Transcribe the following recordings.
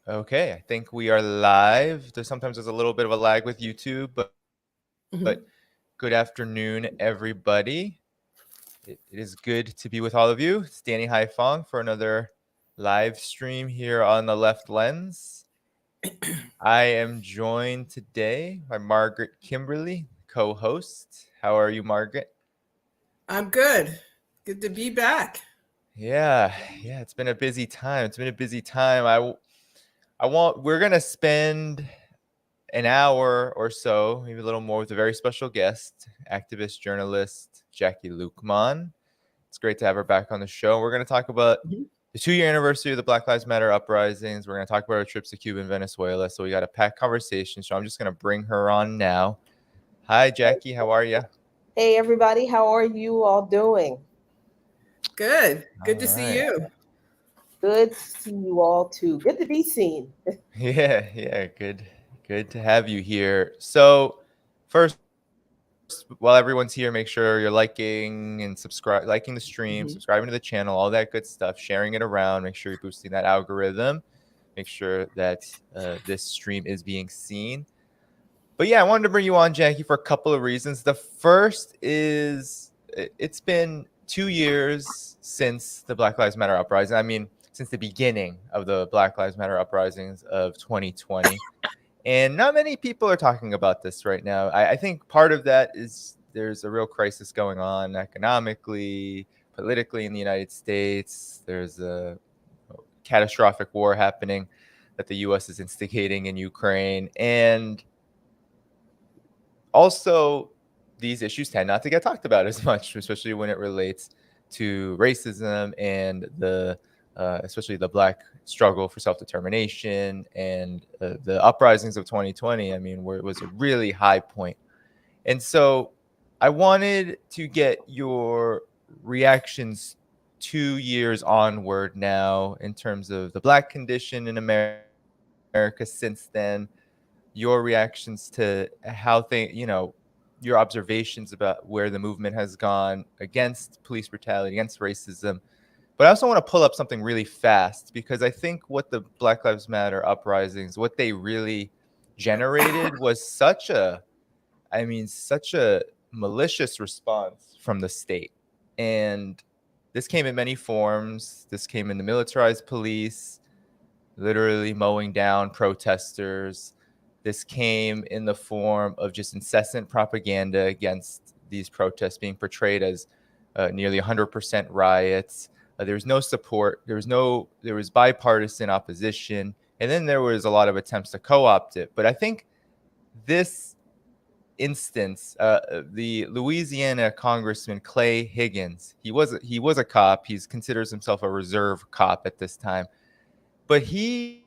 Okay, I think we are live. There's a little bit of a lag with YouTube, but Mhm. good afternoon, everybody. It is good to be with all of you. It's Danny Haifong for another live stream here on the Left Lens. I am joined today by Margaret Kimberly, co-host. How are you, Margaret? I'm good. Good to be back. Yeah, it's been a busy time. We're gonna spend an hour or so, maybe a little more, with a very special guest, activist journalist Jackie Luqman. It's great to have her back on the show. We're going to talk about Mhm. the 2-year anniversary of the Black Lives Matter uprisings. We're going to talk about our trips to Cuba and Venezuela. So we got a packed conversation. So I'm just going to bring her on now. Hi, Jackie. How are you? Hey everybody, how are you all doing? Good. All Good to see right. you. Good to see you all too. Good to be seen. Yeah. Good to have you here. So first, while everyone's here, make sure you're liking the stream, Mhm. subscribing to the channel, all that good stuff, sharing it around. Make sure you're boosting that algorithm. Make sure that this stream is being seen. But yeah, I wanted to bring you on, Jackie, for a couple of reasons. The first is it's been 2 years since the Black Lives Matter uprising. I mean, since the beginning of the Black Lives Matter uprisings of 2020. And not many people are talking about this right now. I think part of that is there's a real crisis going on economically, politically in the United States. There's a catastrophic war happening that the US is instigating in Ukraine. And also, these issues tend not to get talked about as much, especially when it relates to racism and especially the Black struggle for self-determination and the uprisings of 2020. I mean, where it was a really high point. And so I wanted to get your reactions 2 years onward now in terms of the Black condition in America since then, your reactions to how your observations about where the movement has gone against police brutality, against racism. But I also want to pull up something really fast because I think what the Black Lives Matter uprisings, what they really generated was such a malicious response from the state. And this came in many forms. This came in the militarized police, literally mowing down protesters. This came in the form of just incessant propaganda against these protests being portrayed as nearly 100% riots. There was no support. There was bipartisan opposition. And then there was a lot of attempts to co-opt it. But I think this instance, the Louisiana Congressman Clay Higgins, he was a cop. He considers himself a reserve cop at this time. But he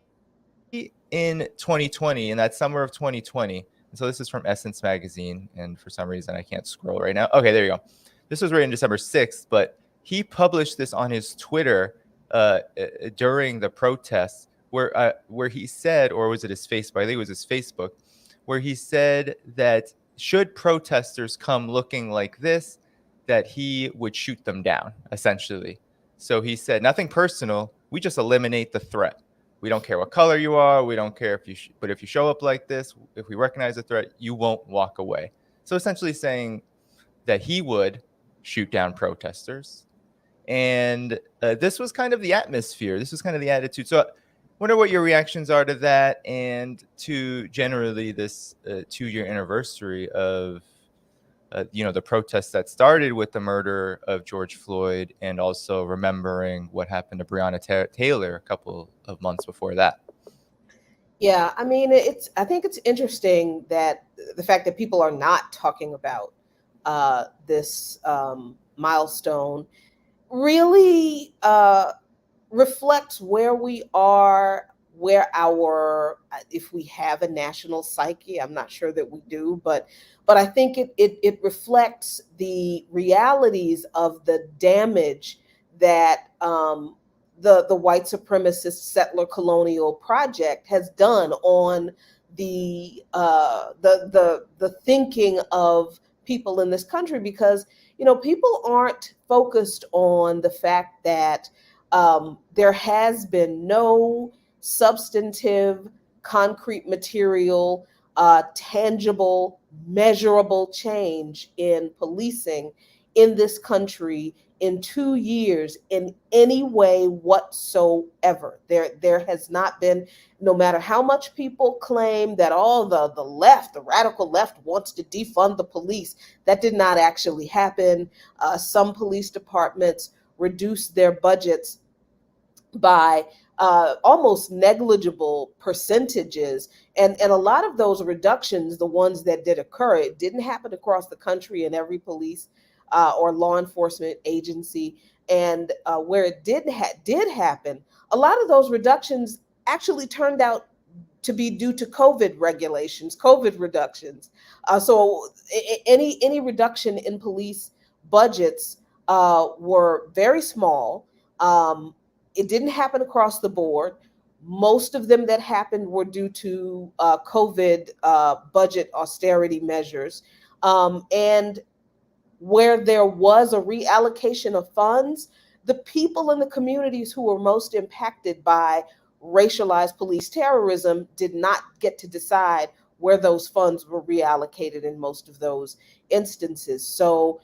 in 2020, in that summer of 2020, and so this is from Essence Magazine, and for some reason I can't scroll right now. Okay, there you go. This was written December 6th, but he published this on his Twitter during the protests, where he said, or was it his Facebook? I think it was his Facebook, where he said that should protesters come looking like this, that he would shoot them down, essentially. So he said, nothing personal. We just eliminate the threat. We don't care what color you are. We don't care if but if you show up like this, if we recognize the threat, you won't walk away. So essentially saying that he would shoot down protesters. And this was kind of the atmosphere. This was kind of the attitude. So I wonder what your reactions are to that and to generally this 2-year anniversary of the protests that started with the murder of George Floyd, and also remembering what happened to Breonna Taylor a couple of months before that. Yeah, I mean, I think it's interesting that the fact that people are not talking about this milestone really reflects where we are, where our if we have a national psyche. I'm not sure that we do, but I think it reflects the realities of the damage that the white supremacist settler colonial project has done on the thinking of people in this country, because people aren't focused on the fact that there has been no substantive, concrete material, tangible, measurable change in policing in this country in 2 years in any way whatsoever. There has not been, no matter how much people claim that all the left, the radical left wants to defund the police, that did not actually happen. Some police departments reduced their budgets by almost negligible percentages. And a lot of those reductions, the ones that did occur, it didn't happen across the country in every police or law enforcement agency. And where it did happen, a lot of those reductions actually turned out to be due to COVID regulations, COVID reductions. So any reduction in police budgets were very small. It didn't happen across the board. Most of them that happened were due to COVID budget austerity measures. And where there was a reallocation of funds, the people in the communities who were most impacted by racialized police terrorism did not get to decide where those funds were reallocated in most of those instances. So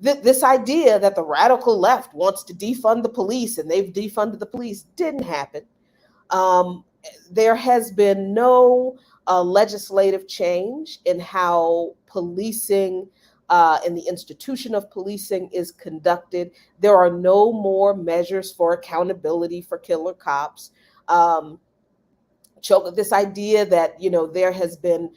this idea that the radical left wants to defund the police and they've defunded the police didn't happen. There has been no legislative change in how policing and the institution of policing is conducted. There are no more measures for accountability for killer cops. This idea that, there has been,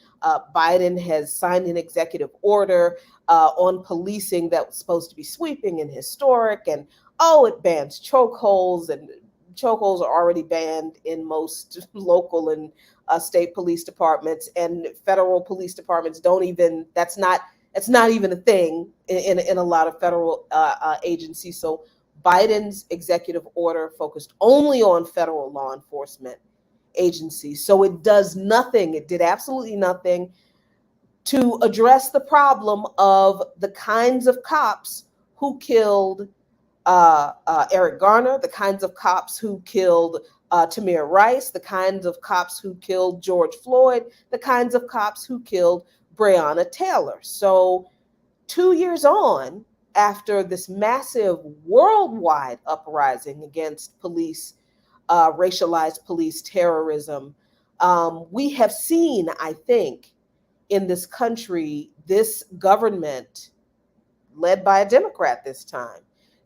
Biden has signed an executive order on policing that was supposed to be sweeping and historic, and it bans chokeholds, and chokeholds are already banned in most local and state police departments, and federal police departments it's not even a thing in a lot of federal agencies. So Biden's executive order focused only on federal law enforcement agencies. So it did absolutely nothing to address the problem of the kinds of cops who killed Eric Garner, the kinds of cops who killed Tamir Rice, the kinds of cops who killed George Floyd, the kinds of cops who killed Breonna Taylor. So 2 years on, after this massive worldwide uprising against racialized police terrorism, we have seen, I think, in this country, this government, led by a Democrat this time,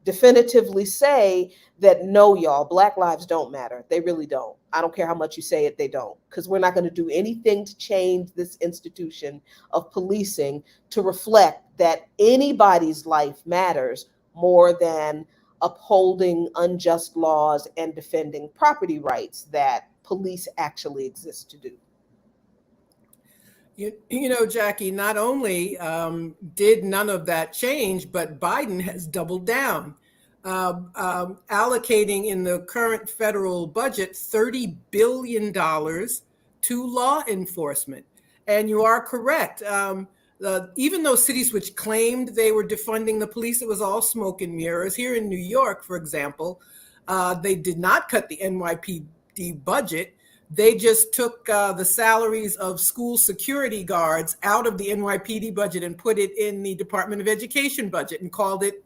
definitively say that no, y'all, Black lives don't matter. They really don't. I don't care how much you say it, they don't. Because we're not going to do anything to change this institution of policing to reflect that anybody's life matters more than upholding unjust laws and defending property rights that police actually exist to do. Jackie, not only did none of that change, but Biden has doubled down, allocating in the current federal budget $30 billion to law enforcement. And you are correct. Even those cities which claimed they were defunding the police, it was all smoke and mirrors. Here in New York, for example, they did not cut the NYPD budget. They just took the salaries of school security guards out of the NYPD budget and put it in the Department of Education budget and called it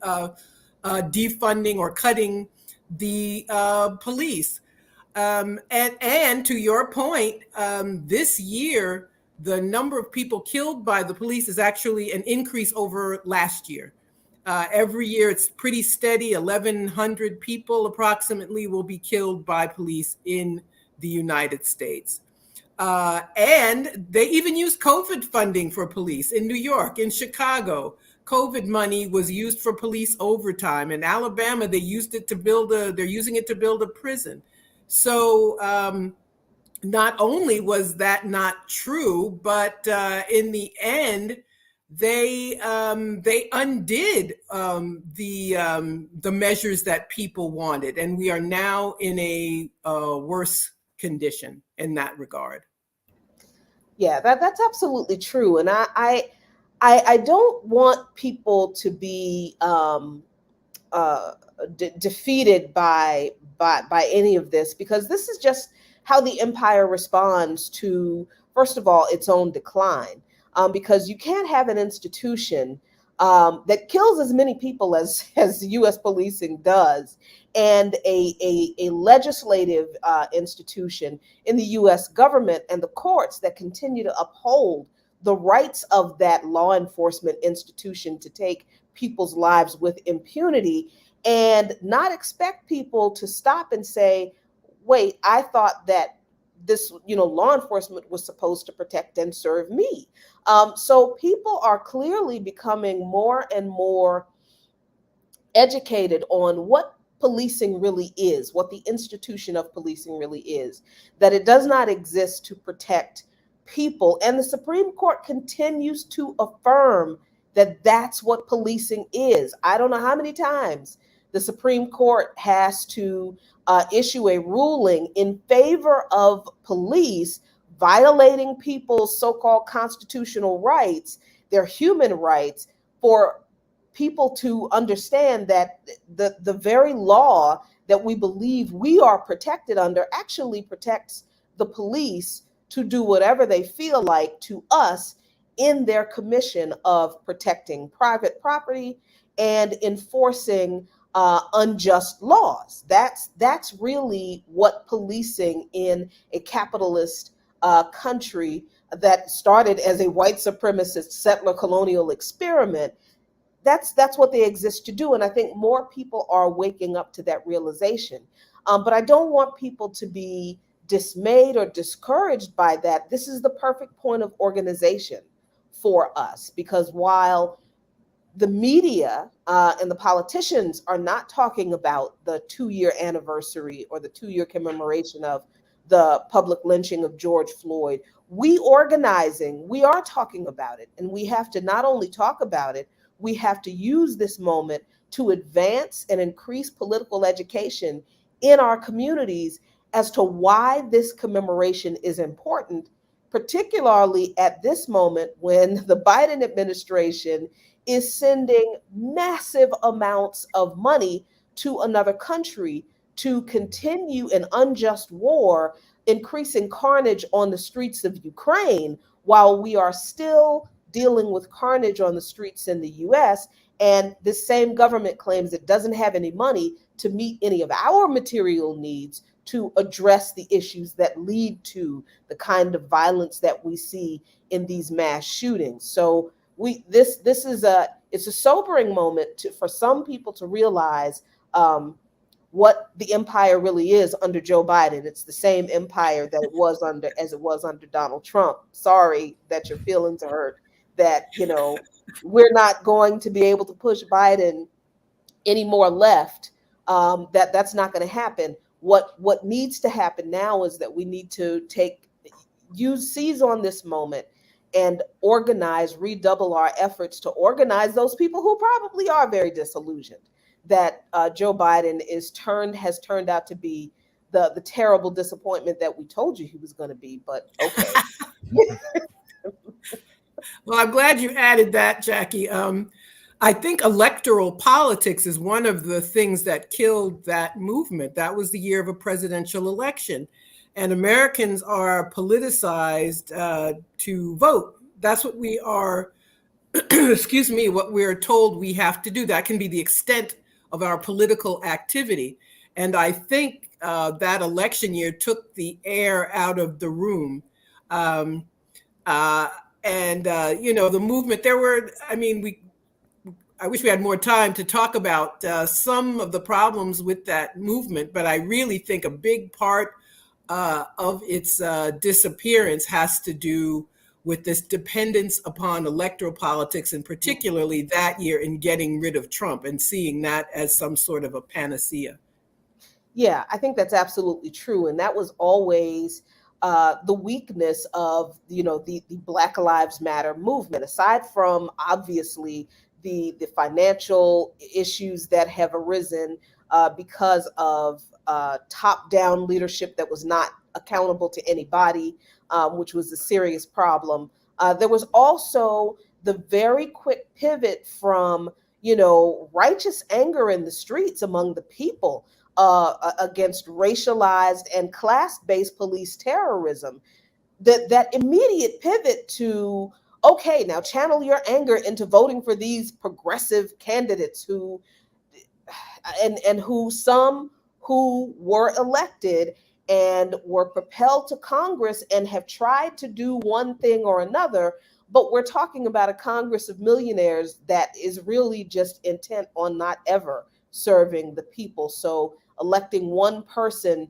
defunding or cutting the police. And to your point, this year, the number of people killed by the police is actually an increase over last year. Every year, it's pretty steady. 1,100 people approximately will be killed by police in the United States. And they even use COVID funding for police in New York, in Chicago. COVID money was used for police overtime. In Alabama, they're using it to build a prison. So not only was that not true, but in the end, they undid the measures that people wanted, and we are now in a worse condition in that regard. Yeah, that's absolutely true, and I don't want people to be defeated by any of this, because this is just how the empire responds to, first of all, its own decline, because you can't have an institution that kills as many people as U.S. policing does, and a legislative institution in the U.S. government and the courts that continue to uphold the rights of that law enforcement institution to take people's lives with impunity, and not expect people to stop and say, wait, I thought that this, law enforcement was supposed to protect and serve me. So people are clearly becoming more and more educated on what policing really is, what the institution of policing really is, that it does not exist to protect people. And the Supreme Court continues to affirm that that's what policing is. I don't know how many times the Supreme Court has to issue a ruling in favor of police violating people's so-called constitutional rights, their human rights, for people to understand that the very law that we believe we are protected under actually protects the police to do whatever they feel like to us in their commission of protecting private property and enforcing unjust laws. That's really what policing in a capitalist country that started as a white supremacist settler colonial experiment, that's what they exist to do. And I think more people are waking up to that realization. But I don't want people to be dismayed or discouraged by that. This is the perfect point of organization for us, because while the media and the politicians are not talking about the 2-year anniversary or the 2-year commemoration of the public lynching of George Floyd, we organizing, we are talking about it. And we have to not only talk about it, we have to use this moment to advance and increase political education in our communities as to why this commemoration is important, particularly at this moment when the Biden administration is sending massive amounts of money to another country to continue an unjust war, increasing carnage on the streets of Ukraine, while we are still dealing with carnage on the streets in the US. And this same government claims it doesn't have any money to meet any of our material needs to address the issues that lead to the kind of violence that we see in these mass shootings. So this is it's a sobering moment for some people to realize what the empire really is under Joe Biden. It's the same empire that it was under Donald Trump. Sorry that your feelings are hurt, that we're not going to be able to push Biden any more left. That's not going to happen. What needs to happen now is that we need to seize on this moment and redouble our efforts to organize those people who probably are very disillusioned that Joe Biden has turned out to be the terrible disappointment that we told you he was going to be. But okay. Well, I'm glad you added that, Jackie. I think electoral politics is one of the things that killed that movement. That was the year of a presidential election, and Americans are politicized to vote. That's what we are, excuse me, what we're told we have to do. That can be the extent of our political activity. And I think that election year took the air out of the room. The movement, I wish we had more time to talk about some of the problems with that movement, but I really think a big part of its disappearance has to do with this dependence upon electoral politics, and particularly that year in getting rid of Trump and seeing that as some sort of a panacea. Yeah, I think that's absolutely true. And that was always the weakness of, the Black Lives Matter movement, aside from obviously the financial issues that have arisen because of top-down leadership that was not accountable to anybody, which was a serious problem. There was also the very quick pivot from, righteous anger in the streets among the people against racialized and class-based police terrorism. That immediate pivot to, okay, now channel your anger into voting for these progressive candidates who and who some who were elected and were propelled to Congress and have tried to do one thing or another, but we're talking about a Congress of millionaires that is really just intent on not ever serving the people. So electing one person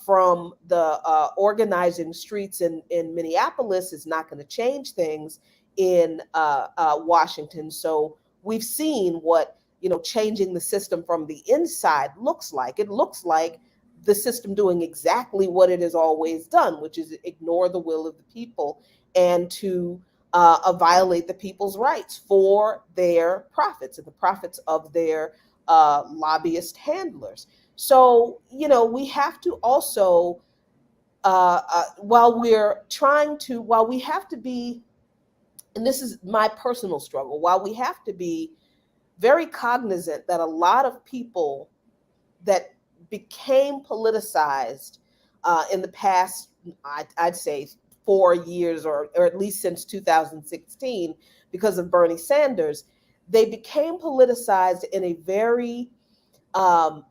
from the organizing streets in Minneapolis is not going to change things in Washington. So we've seen what changing the system from the inside looks like. It looks like the system doing exactly what it has always done, which is ignore the will of the people and to violate the people's rights for their profits and the profits of their lobbyist handlers. So, we have to also, while we have to be, and this is my personal struggle, while we have to be very cognizant that a lot of people that became politicized in the past, I'd say 4 years or at least since 2016, because of Bernie Sanders, they became politicized in a very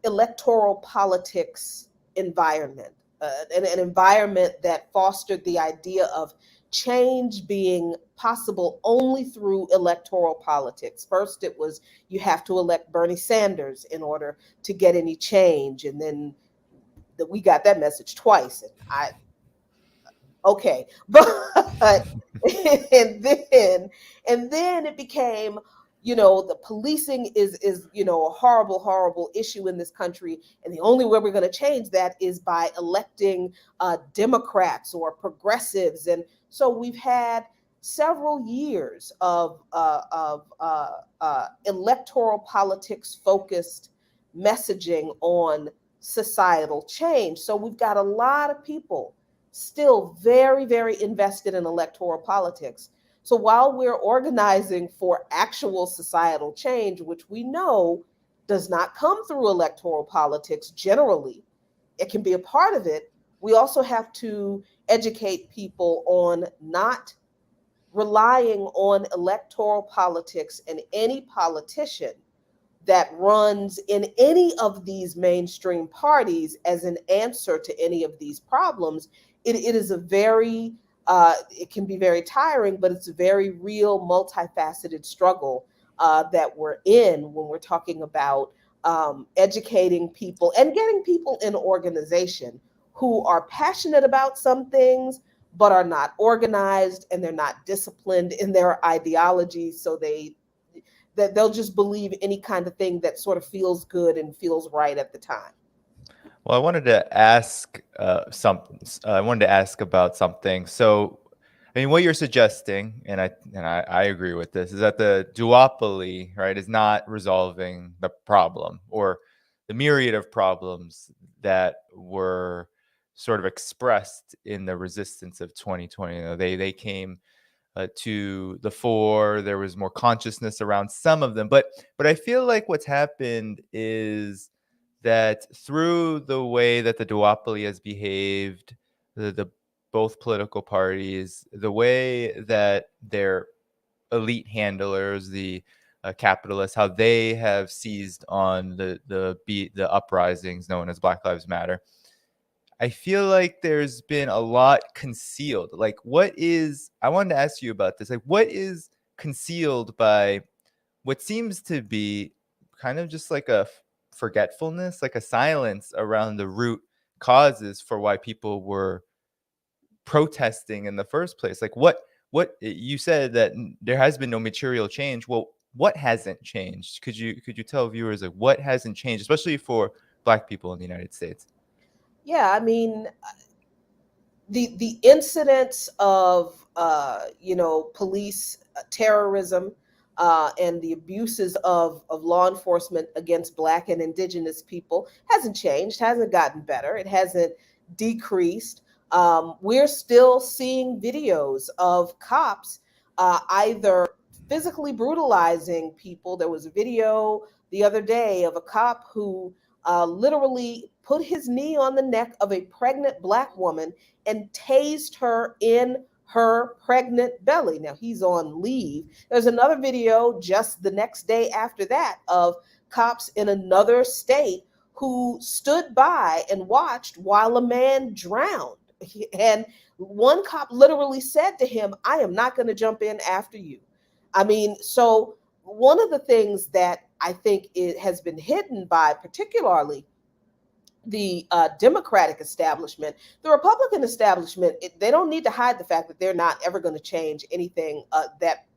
electoral politics environment, an environment that fostered the idea of change being possible only through electoral politics. First, it was you have to elect Bernie Sanders in order to get any change, and then we got that message twice. And okay, but and then it became, the policing is a horrible issue in this country, and the only way we're going to change that is by electing Democrats or progressives. And so we've had several years of electoral politics focused messaging on societal change. So we've got a lot of people still very, very invested in electoral politics. So while we're organizing for actual societal change, which we know does not come through electoral politics generally, it can be a part of it, we also have to educate people on not relying on electoral politics and any politician that runs in any of these mainstream parties as an answer to any of these problems. It is a very, it can be very tiring, but it's a very real, multifaceted struggle that we're in when we're talking about educating people and getting people in organization who are passionate about some things, but are not organized and they're not disciplined in their ideology. So that they'll just believe any kind of thing that sort of feels good and feels right at the time. Well, I wanted to ask I wanted to ask about something. So, I mean, what you're suggesting, and I agree with this, is that the duopoly, right, is not resolving the problem or the myriad of problems that were sort of expressed in the resistance of 2020. They came to the fore. There was more consciousness around some of them, but I feel like what's happened is that through the way that the duopoly has behaved, the both political parties, the way that their elite handlers, the capitalists, how they have seized on the uprisings known as Black Lives Matter, I feel like there's been a lot concealed. Like, I wanted to ask you about this. Like, what is concealed by what seems to be kind of just like a forgetfulness, like a silence around the root causes for why people were protesting in the first place? Like, what you said that there has been no material change. Well, what hasn't changed? Could you tell viewers like what hasn't changed, especially for Black people in the United States? Yeah, I mean, the incidents of police terrorism and the abuses of law enforcement against Black and Indigenous people hasn't changed, hasn't gotten better, it hasn't decreased. We're still seeing videos of cops either physically brutalizing people. There was a video the other day of a cop who literally put his knee on the neck of a pregnant Black woman and tased her in her pregnant belly. Now he's on leave. There's another video just the next day after that of cops in another state who stood by and watched while a man drowned. And one cop literally said to him, "I am not going to jump in after you." I mean, so one of the things that I think it has been hidden by particularly the Democratic establishment, the Republican establishment, they don't need to hide the fact that they're not ever going to change anything that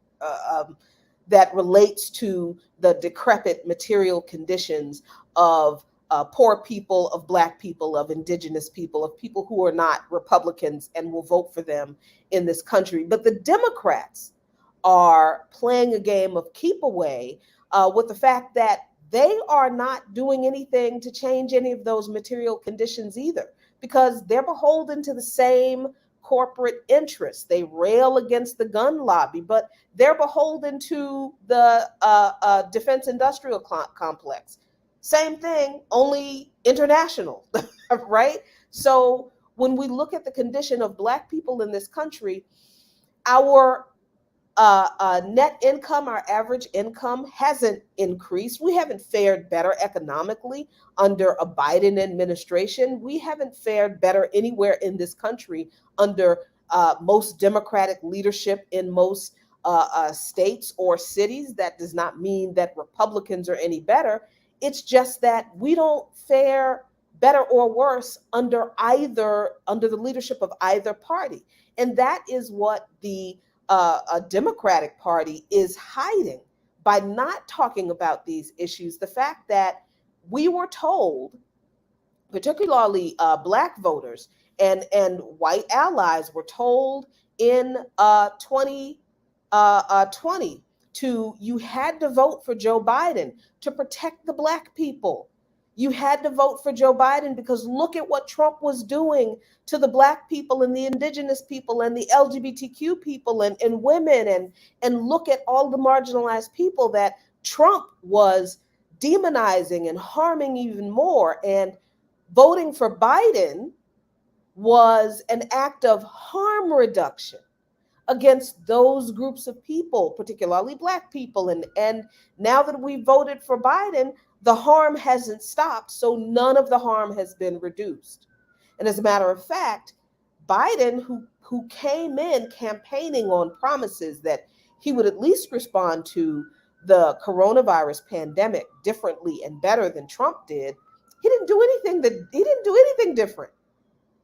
relates to the decrepit material conditions of poor people, of Black people, of indigenous people, of people who are not Republicans and will vote for them in this country. But the Democrats are playing a game of keep away with the fact that they are not doing anything to change any of those material conditions either, because they're beholden to the same corporate interests. They rail against the gun lobby, but they're beholden to the defense industrial complex. Same thing, only international, right? So when we look at the condition of Black people in this country, our net income, our average income hasn't increased. We haven't fared better economically under a Biden administration. We haven't fared better anywhere in this country under most Democratic leadership in most states or cities. That does not mean that Republicans are any better. It's just that we don't fare better or worse under the leadership of either party. And that is what the Democratic Party is hiding by not talking about these issues. The fact that we were told, particularly Black voters and white allies were told in 2020 you had to vote for Joe Biden to protect the Black people. You had to vote for Joe Biden because look at what Trump was doing to the Black people and the indigenous people and the LGBTQ people and women, and look at all the marginalized people that Trump was demonizing and harming even more. And voting for Biden was an act of harm reduction against those groups of people, particularly Black people. And now that we voted for Biden, the harm hasn't stopped, so none of the harm has been reduced. And as a matter of fact, Biden, who came in campaigning on promises that he would at least respond to the coronavirus pandemic differently and better than Trump did, he didn't do anything different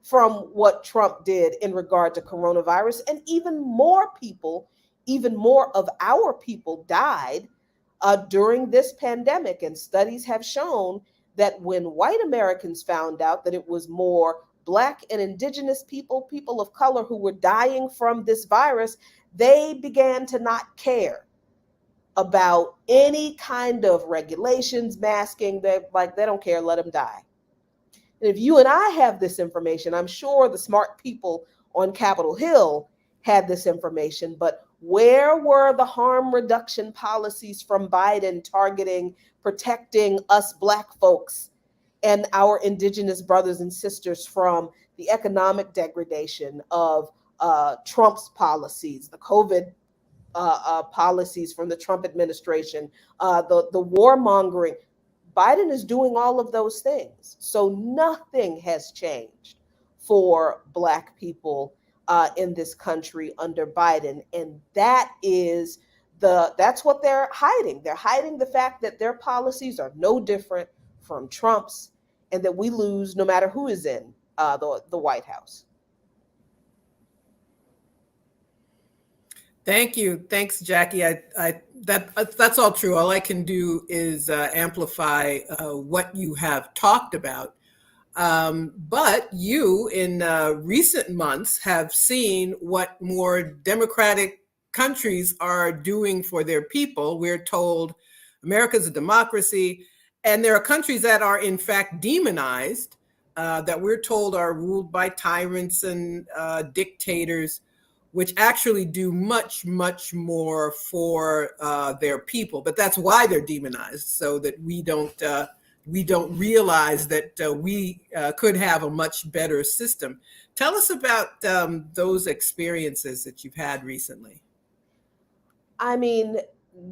from what Trump did in regard to coronavirus. And even more of our people died during this pandemic. And studies have shown that when white Americans found out that it was more Black and indigenous people, people of color who were dying from this virus, they began to not care about any kind of regulations, masking. They don't care, let them die. And if you and I have this information, I'm sure the smart people on Capitol Hill had this information, but where were the harm reduction policies from Biden targeting, protecting us Black folks and our indigenous brothers and sisters from the economic degradation of Trump's policies, the COVID policies from the Trump administration, the warmongering? Biden is doing all of those things. So nothing has changed for Black people in this country under Biden. And that's what they're hiding. They're hiding the fact that their policies are no different from Trump's, and that we lose no matter who is in the White House. Thank you. Thanks, Jackie. That's all true. All I can do is amplify what you have talked about. But you, in recent months, have seen what more democratic countries are doing for their people. We're told America's a democracy, and there are countries that are in fact demonized, that we're told are ruled by tyrants and dictators, which actually do much, much more for their people. But that's why they're demonized, so that we don't we don't realize that we could have a much better system. Tell us about those experiences that you've had recently. I mean,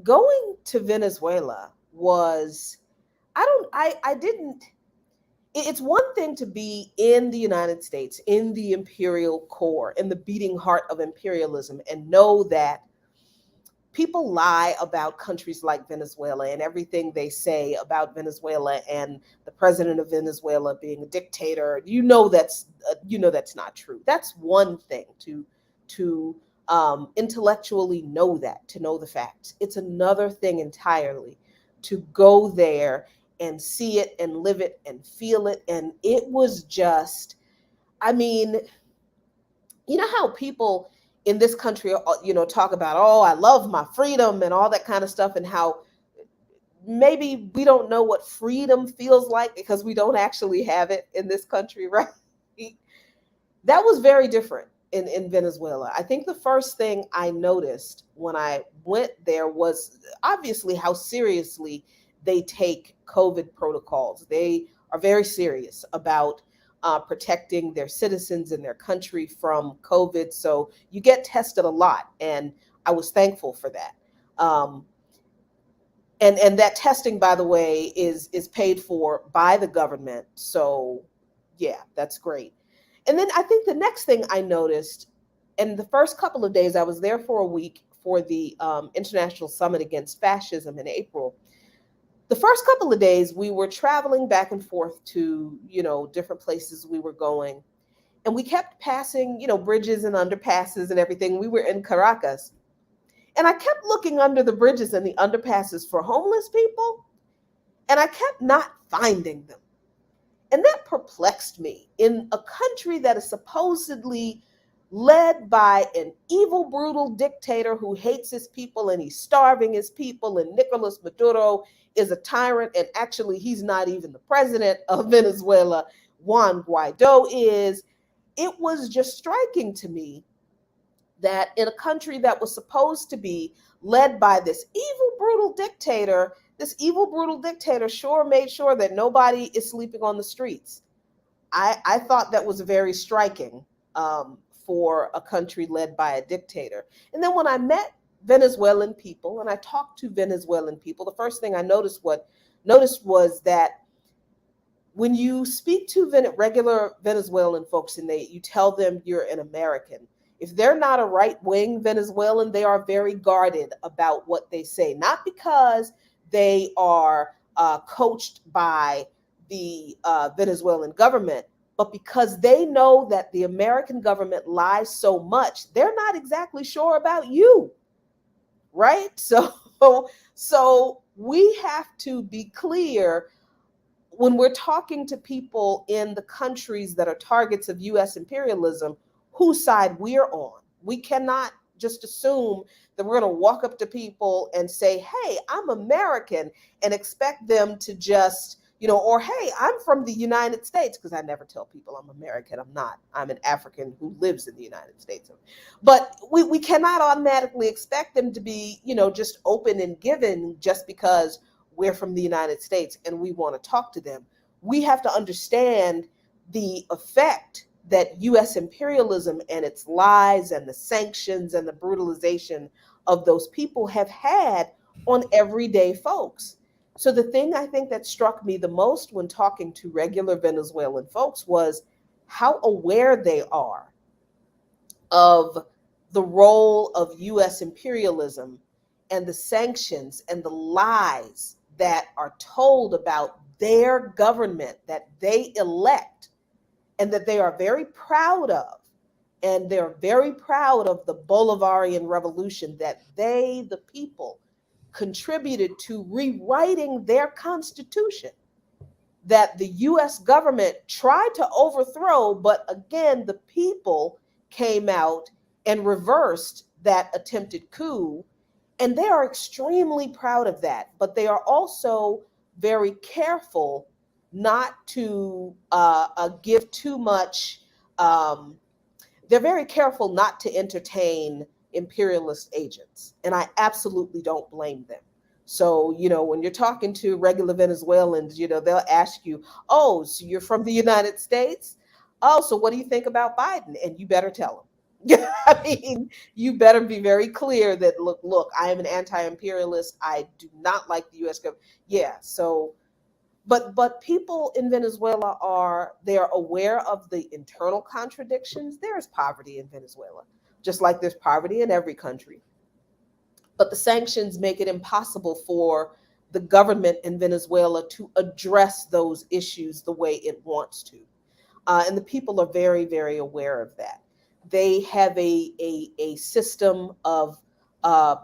going to Venezuela was, I didn't, it's one thing to be in the United States, in the imperial core, in the beating heart of imperialism, and know that people lie about countries like Venezuela and everything they say about Venezuela and the president of Venezuela being a dictator. That's not true. That's one thing to intellectually know that, to know the facts. It's another thing entirely to go there and see it and live it and feel it. And it was just, I mean, you know how people in this country, talk about, oh, I love my freedom and all that kind of stuff, and how maybe we don't know what freedom feels like because we don't actually have it in this country, right? That was very different in Venezuela. I think the first thing I noticed when I went there was obviously how seriously they take COVID protocols. They are very serious about protecting their citizens and their country from COVID. So you get tested a lot, and I was thankful for that. Um, and that testing, by the way, is paid for by the government. So yeah, that's great. And then I think the next thing I noticed, and the first couple of days, I was there for a week for the International Summit Against Fascism in April. The first couple of days, we were traveling back and forth to, different places we were going. And we kept passing, bridges and underpasses and everything. We were in Caracas. And I kept looking under the bridges and the underpasses for homeless people. And I kept not finding them. And that perplexed me in a country that is supposedly led by an evil, brutal dictator who hates his people and he's starving his people. And Nicolas Maduro is a tyrant. And actually, he's not even the president of Venezuela. Juan Guaido is. It was just striking to me that in a country that was supposed to be led by this evil, brutal dictator, sure made sure that nobody is sleeping on the streets. I thought that was very striking for a country led by a dictator. And then when I met Venezuelan people and I talked to Venezuelan people, the first thing I noticed was that when you speak to regular Venezuelan folks and you tell them you're an American, if they're not a right-wing Venezuelan, they are very guarded about what they say, not because they are coached by the Venezuelan government, but because they know that the American government lies so much, they're not exactly sure about you, right? So we have to be clear when we're talking to people in the countries that are targets of U.S. imperialism, whose side we're on. We cannot just assume that we're going to walk up to people and say, hey, I'm American, and expect them to just, or hey, I'm from the United States, because I never tell people I'm American. I'm not. I'm an African who lives in the United States. But we cannot automatically expect them to be, just open and given just because we're from the United States and we want to talk to them. We have to understand the effect that U.S. imperialism and its lies and the sanctions and the brutalization of those people have had on everyday folks. So the thing I think that struck me the most when talking to regular Venezuelan folks was how aware they are of the role of U.S. imperialism and the sanctions and the lies that are told about their government that they elect and that they are very proud of. And they're very proud of the Bolivarian revolution that they, the people, contributed to rewriting their constitution that the US government tried to overthrow, but again, the people came out and reversed that attempted coup. And they are extremely proud of that, but they are also very careful not to give too much. They're very careful not to entertain imperialist agents, and I absolutely don't blame them. So, when you're talking to regular Venezuelans, they'll ask you, oh, so you're from the United States? Oh, so what do you think about Biden? And you better tell them. I mean, you better be very clear that, look, I am an anti-imperialist. I do not like the U.S. government. Yeah. So, but people in Venezuela they're aware of the internal contradictions. There is poverty in Venezuela, just like there's poverty in every country. But the sanctions make it impossible for the government in Venezuela to address those issues the way it wants to. And the people are very, very aware of that. They have a system of uh,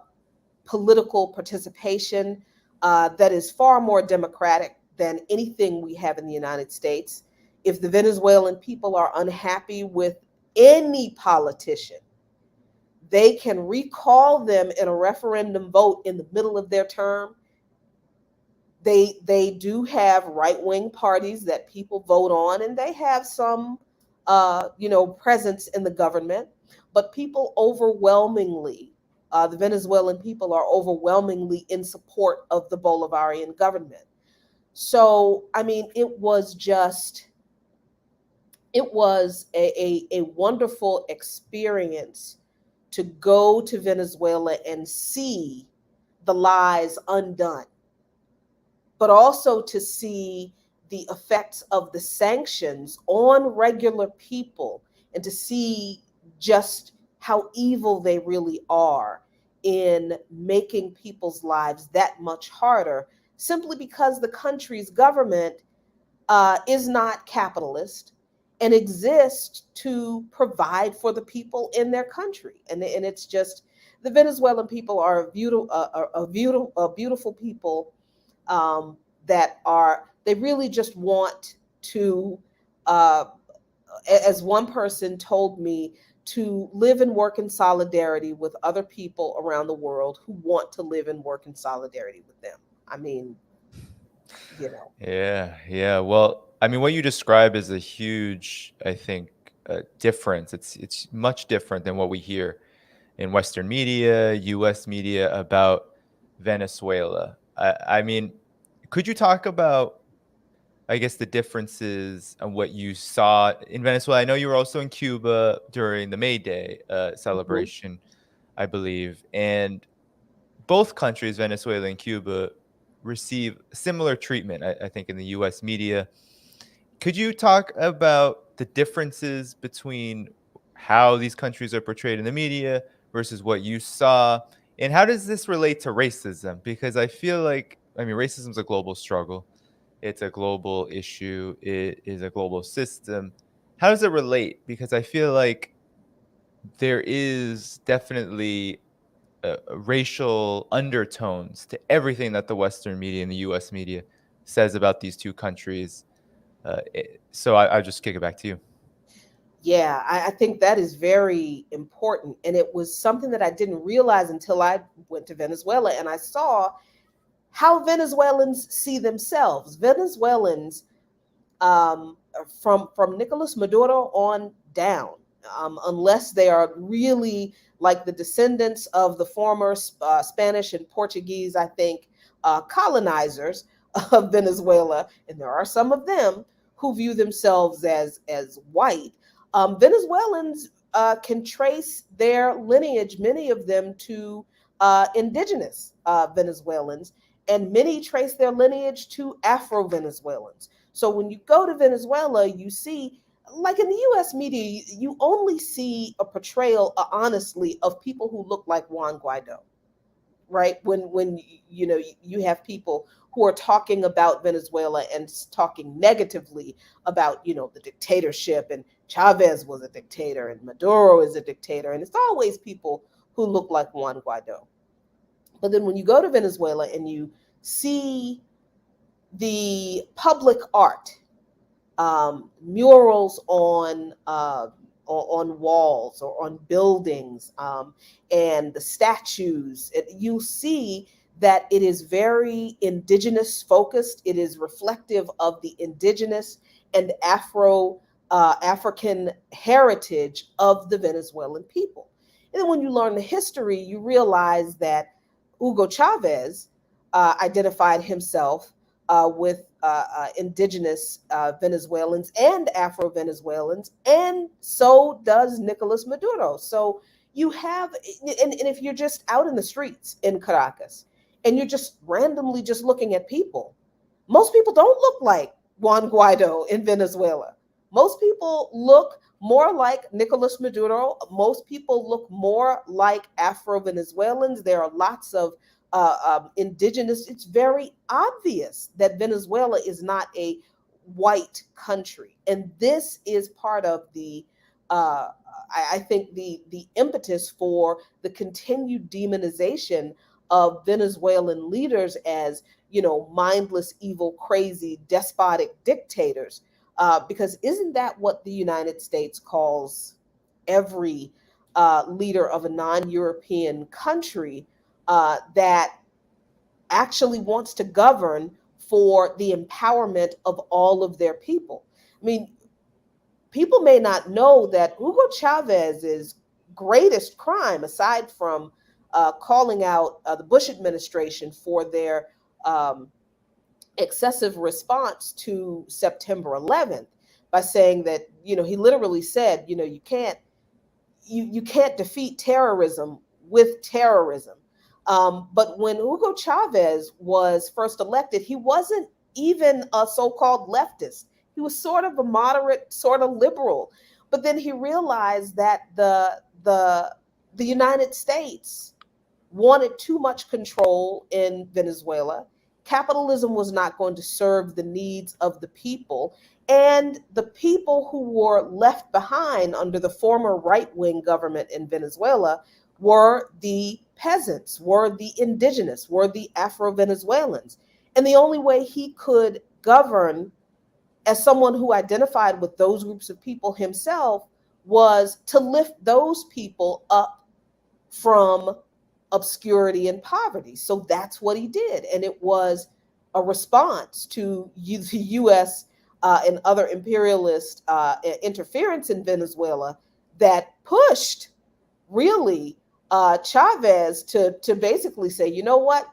political participation that is far more democratic than anything we have in the United States. If the Venezuelan people are unhappy with any politician, they can recall them in a referendum vote in the middle of their term. They do have right-wing parties that people vote on, and they have some presence in the government. But people overwhelmingly, the Venezuelan people are overwhelmingly in support of the Bolivarian government. So, I mean, it was a wonderful experience to go to Venezuela and see the lies undone, but also to see the effects of the sanctions on regular people, and to see just how evil they really are in making people's lives that much harder, simply because the country's government is not capitalist and exists to provide for the people in their country. And it's just, the Venezuelan people are a beautiful people, they really just want to, as one person told me, to live and work in solidarity with other people around the world who want to live and work in solidarity with them. I mean, Yeah, yeah. Well, I mean, what you describe is a huge, I think, difference. It's much different than what we hear in Western media, U.S. media about Venezuela. I mean, could you talk about, I guess, the differences and what you saw in Venezuela? I know you were also in Cuba during the May Day Mhm. celebration, I believe, and both countries, Venezuela and Cuba, receive similar treatment, I think, in the US media. Could you talk about the differences between how these countries are portrayed in the media versus what you saw? And how does this relate to racism? Because I feel like, I mean, racism is a global struggle, it's a global issue, it is a global system. How does it relate? Because I feel like there is definitely racial undertones to everything that the Western media and the U.S. media says about these two countries. So I'll just kick it back to you. Yeah, I think that is very important. And it was something that I didn't realize until I went to Venezuela and I saw how Venezuelans see themselves. Venezuelans, from Nicolas Maduro on down, unless they are really like the descendants of the former Spanish and Portuguese, I think, colonizers of Venezuela, and there are some of them who view themselves as white. Venezuelans can trace their lineage, many of them, to indigenous Venezuelans, and many trace their lineage to Afro Venezuelans. So when you go to Venezuela, you see, like in the US media, you only see a portrayal, honestly, of people who look like Juan Guaido, right? When you have people who are talking about Venezuela and talking negatively about, the dictatorship, and Chavez was a dictator and Maduro is a dictator, and it's always people who look like Juan Guaido. But then when you go to Venezuela and you see the public art, murals on walls or on buildings, and the statues, you see that it is very indigenous focused. It is reflective of the indigenous and African heritage of the Venezuelan people. And then when you learn the history, you realize that Hugo Chavez identified himself with indigenous Venezuelans and Afro-Venezuelans, and so does Nicolas Maduro. So you have, and if you're just out in the streets in Caracas and you're just randomly just looking at people, most people don't look like Juan Guaido in Venezuela. Most people look more like Nicolas Maduro. Most people look more like Afro-Venezuelans. There are lots of indigenous. It's very obvious that Venezuela is not a white country, and this is part of the I think the impetus for the continued demonization of Venezuelan leaders as, you know, mindless, evil, crazy, despotic dictators. Because isn't that what the United States calls every leader of a non-European country that actually wants to govern for the empowerment of all of their people? I mean, people may not know that Hugo Chavez's greatest crime, aside from calling out the Bush administration for their excessive response to September 11th, by saying that, you know, he literally said, you know, you can't defeat terrorism with terrorism. But when Hugo Chavez was first elected, he wasn't even a so-called leftist. He was sort of a moderate, sort of liberal. But then he realized that the United States wanted too much control in Venezuela. Capitalism was not going to serve the needs of the people. And the people who were left behind under the former right-wing government in Venezuela were the peasants, were the indigenous, were the Afro-Venezuelans. And the only way he could govern as someone who identified with those groups of people himself was to lift those people up from obscurity and poverty. So that's what he did. And it was a response to the US and other imperialist interference in Venezuela that pushed really Chavez to basically say, you know what?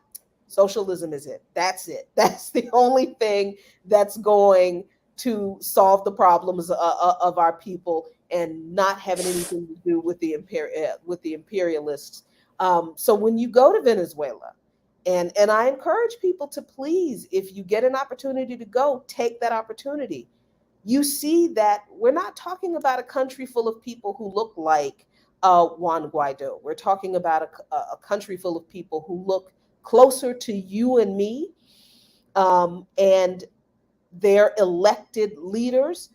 Socialism is it. That's it. That's the only thing that's going to solve the problems of our people, and not having anything to do with the imperialists. So when you go to Venezuela, and I encourage people to please, if you get an opportunity to go, take that opportunity. You see that we're not talking about a country full of people who look like Juan Guaido. We're talking about a country full of people who look closer to you and me, and their elected leaders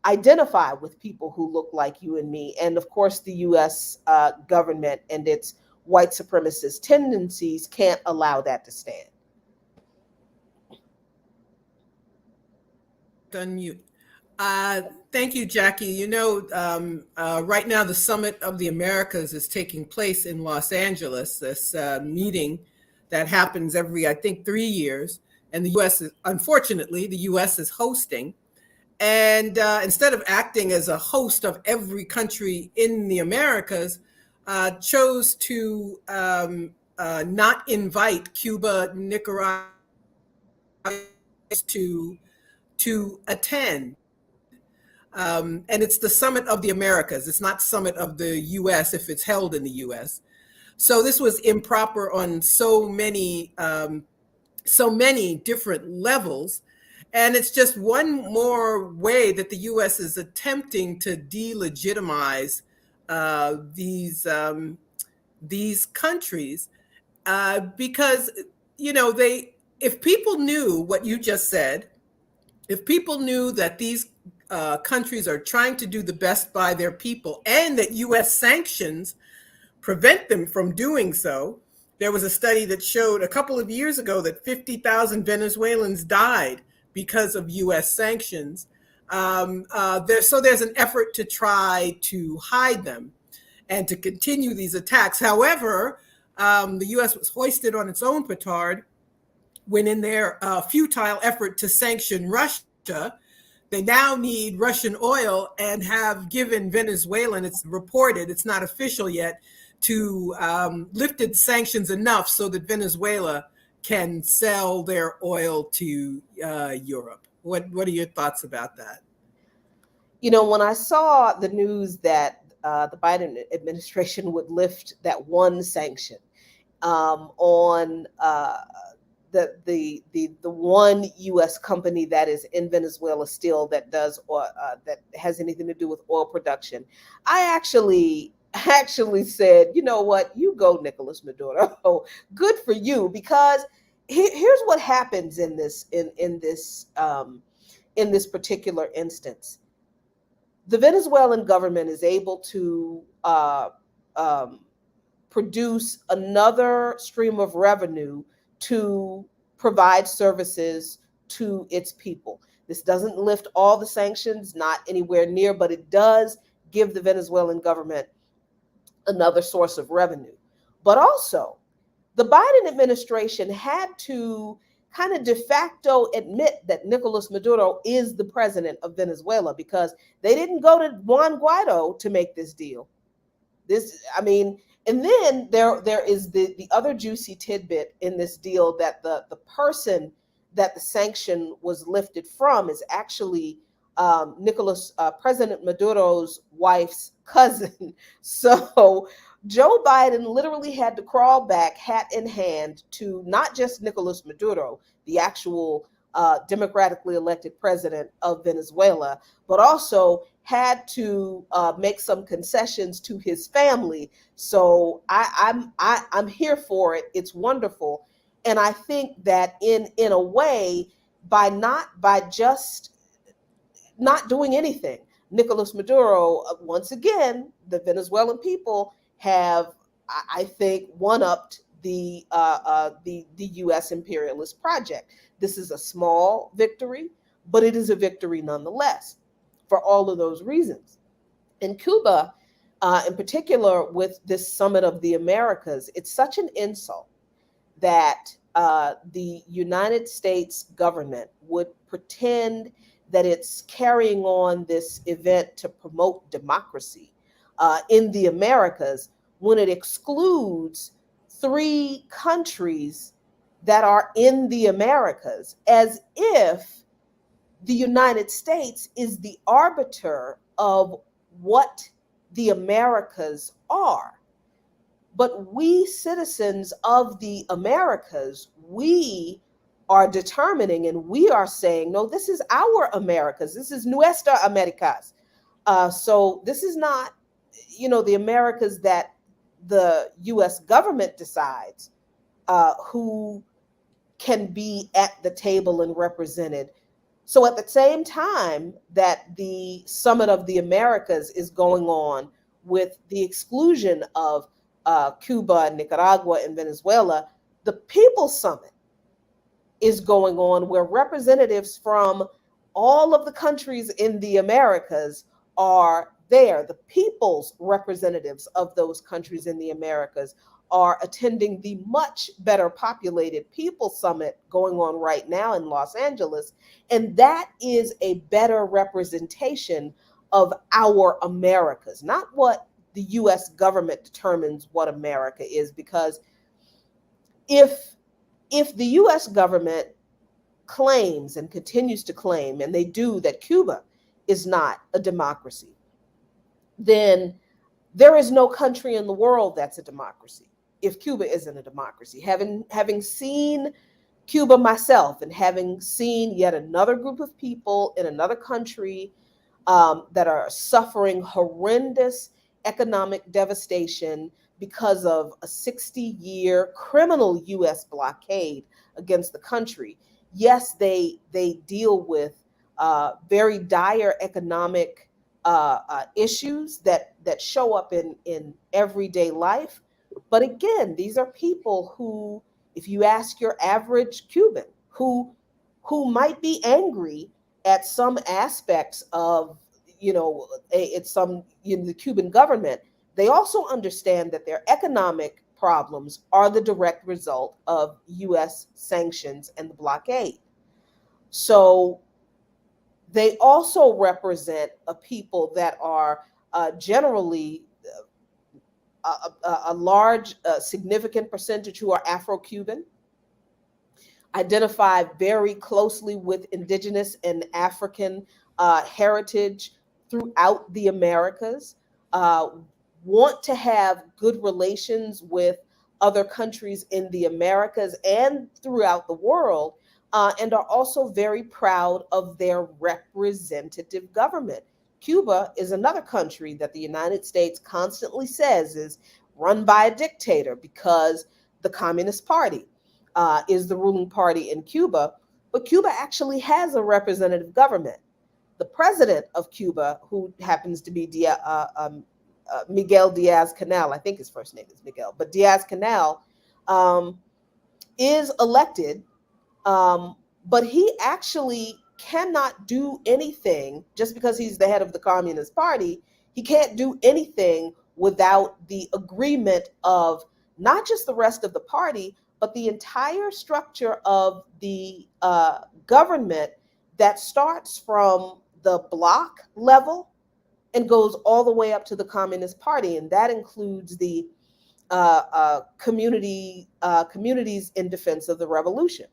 identify with people who look like you and me. And of course, the US government and its white supremacist tendencies can't allow that to stand. Unmute. Thank you, Jackie. You know, right now the Summit of the Americas is taking place in Los Angeles, this meeting that happens every, I think, 3 years. And the US is, unfortunately, the US is hosting. And instead of acting as a host of every country in the Americas, chose to not invite Cuba, Nicaragua to attend. And it's the Summit of the Americas. It's not Summit of the US if it's held in the US. So this was improper on so many different levels. And it's just one more way that the US is attempting to delegitimize these countries, because, you know, if people knew what you just said, if people knew that these countries are trying to do the best by their people, and that US sanctions prevent them from doing so. There was a study that showed a couple of years ago that 50,000 Venezuelans died because of US sanctions. So there's an effort to try to hide them and to continue these attacks. However, the US was hoisted on its own petard when, in their futile effort to sanction Russia, they now need Russian oil, and have given Venezuela, and it's reported, it's not official yet, to lifted sanctions enough so that Venezuela can sell their oil to Europe. What are your thoughts about that? When I saw the news that the Biden administration would lift that one sanction on the one U.S. company that is in Venezuela still that does or that has anything to do with oil production, I actually said, you know what, you go, Nicolas Maduro. Good for you, because here's what happens in this particular instance. The Venezuelan government is able to um, produce another stream of revenue to provide services to its people. This doesn't lift all the sanctions, not anywhere near, but it does give the Venezuelan government another source of revenue. But also, the Biden administration had to kind of de facto admit that Nicolas Maduro is the president of Venezuela, because they didn't go to Juan Guaido to make this deal. And then there is the other juicy tidbit in this deal, that the person that the sanction was lifted from is actually President Maduro's wife's cousin. So Joe Biden literally had to crawl back, hat in hand, to not just Nicolas Maduro, the actual democratically elected president of Venezuela, but also had to make some concessions to his family. So I'm here for it. It's wonderful, and I think that in a way, by just not doing anything, Nicolas Maduro, once again, the Venezuelan people have, I think, one-upped the U.S. imperialist project. This is a small victory, but it is a victory nonetheless, for all of those reasons. In Cuba, in particular, with this Summit of the Americas, it's such an insult that the United States government would pretend that it's carrying on this event to promote democracy in the Americas, when it excludes 3 countries that are in the Americas, as if the United States is the arbiter of what the Americas are. But we, citizens of the Americas, we are determining, and we are saying, no, this is our Americas. This is Nuestra Americas. So this is not, the Americas that the U.S. government decides who can be at the table and represented. So at the same time that the Summit of the Americas is going on, with the exclusion of Cuba, Nicaragua, and Venezuela, the People's Summit is going on, where representatives from all of the countries in the Americas are there. The people's representatives of those countries in the Americas are attending the much better populated People's Summit going on right now in Los Angeles. And that is a better representation of our Americas, not what the US government determines what America is. Because if the US government claims and continues to claim, and they do, that Cuba is not a democracy, then there is no country in the world that's a democracy if Cuba isn't a democracy. Having seen Cuba myself, and having seen yet another group of people in another country that are suffering horrendous economic devastation because of a 60-year criminal U.S. blockade against the country. Yes, they deal with very dire economic issues that show up in everyday life. But again, these are people who, if you ask your average Cuban, who might be angry at some aspects of, the Cuban government, they also understand that their economic problems are the direct result of U.S. sanctions and the blockade. So they also represent a people that are generally a large, significant percentage who are Afro-Cuban. identify very closely with indigenous and African heritage throughout the Americas, uh, want to have good relations with other countries in the Americas and throughout the world, and are also very proud of their representative government. Cuba is another country that the United States constantly says is run by a dictator because the Communist Party is the ruling party in Cuba. But Cuba actually has a representative government. The president of Cuba, who happens to be Miguel Diaz Canel, I think his first name is Miguel, but Diaz Canel, um, is elected, um, but he actually cannot do anything just because he's the head of the Communist Party. He can't do anything without the agreement of not just the rest of the party, but the entire structure of the government that starts from the block level and goes all the way up to the Communist Party. And that includes the communities in defense of the revolution.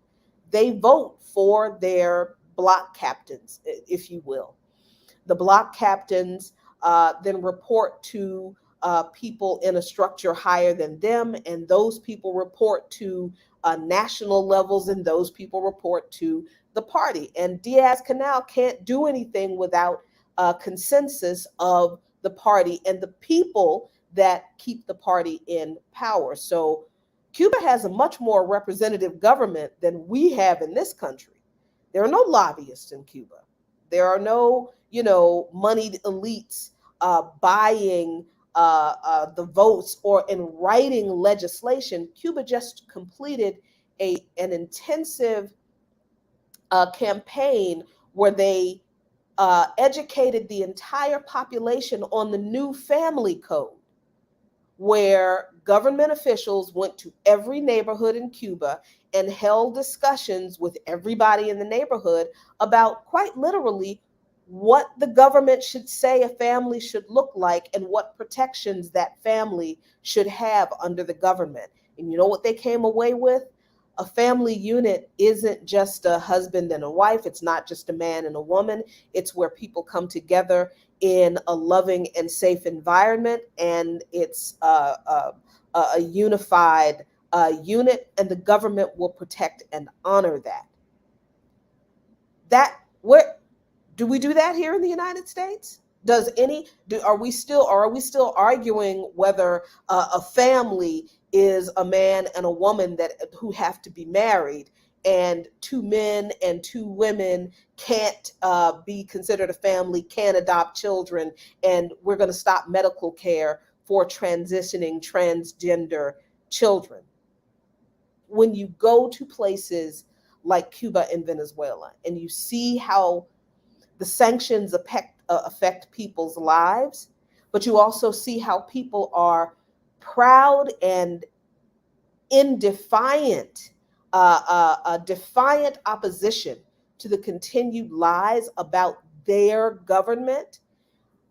They vote for their block captains, if you will. The block captains then report to people in a structure higher than them, and those people report to national levels, and those people report to the party. And Diaz Canal can't do anything without consensus of the party and the people that keep the party in power. So Cuba has a much more representative government than we have in this country. There are no lobbyists in Cuba. There are no, moneyed elites buying the votes or in writing legislation. Cuba just completed an intensive campaign where they educated the entire population on the new family code, where government officials went to every neighborhood in Cuba and held discussions with everybody in the neighborhood about, quite literally, what the government should say a family should look like and what protections that family should have under the government. And you know what they came away with? A family unit isn't just a husband and a wife. It's not just a man and a woman. It's where people come together in a loving and safe environment, and it's a unified unit, and the government will protect and honor that. Where do we do that here in the United States? Are we still arguing whether a family is a man and a woman who have to be married, and two men and two women can't be considered a family, can't adopt children, and we're going to stop medical care for transitioning transgender children? When you go to places like Cuba and Venezuela and you see how the sanctions affect people's lives, but you also see how people are proud and in defiant opposition to the continued lies about their government.